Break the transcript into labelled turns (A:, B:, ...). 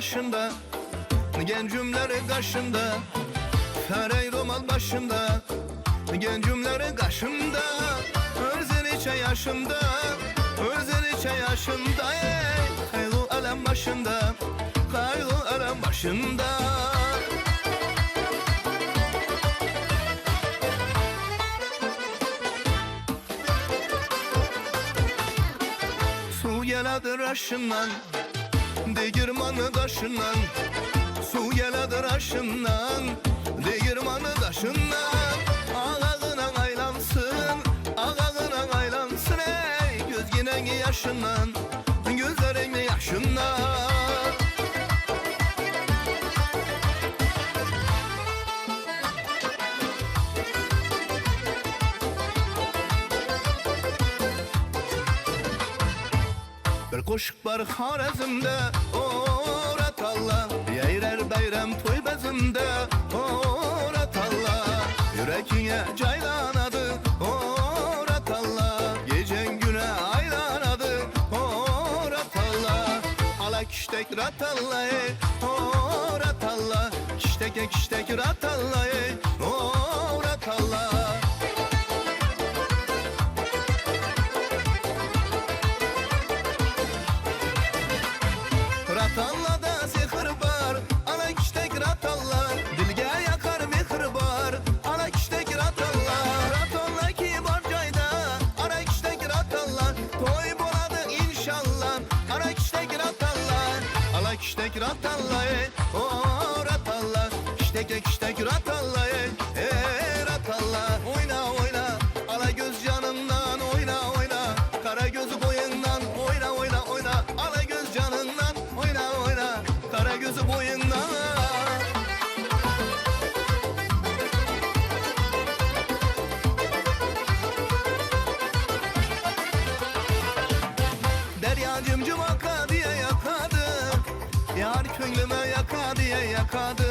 A: başında, gencümleri karşında, Ferey roman başında, gencümleri karşımda, Örzeliçe yaşımda, Örzeliçe yaşımda, Kaygu alem başında, Kaygu alem başında. Su geladır aşından, değirmanı taşından, su geladır aşından, değirmanı taşından. Ağağına aylansın, ağağına aylansın, ey gözginen yaşından, gözlerin yaşından. Bir koşuk var Harazm'da, oratalla, yeyrer bayram toy bezimde, oratalla, yüreğine caylanadı, oratalla, gecen güne aylanadı, oratalla. Ala kiştek ratalla, oratalla, kiştek ratalla, oratalla. Ratallada zehir var, ana kiştek ratallar, dilge yakar mehir var, ana kiştek ratallar. Ratalla ki var cayda, ana kiştek ratallar, toy boladı inşallah, ana kiştek ratallar. Ala kiştek ratallar, o ratallar, kiştek ratallar, ratallar. Oyna oyna, ala göz canından oyna oyna, kara gözü boyundan oyna oyna oyna, ala göz canından oyna oyna, kara gözü boyundan. Deryacım cıvaka diye yakadı, yar könlüme yaka diye yakadı.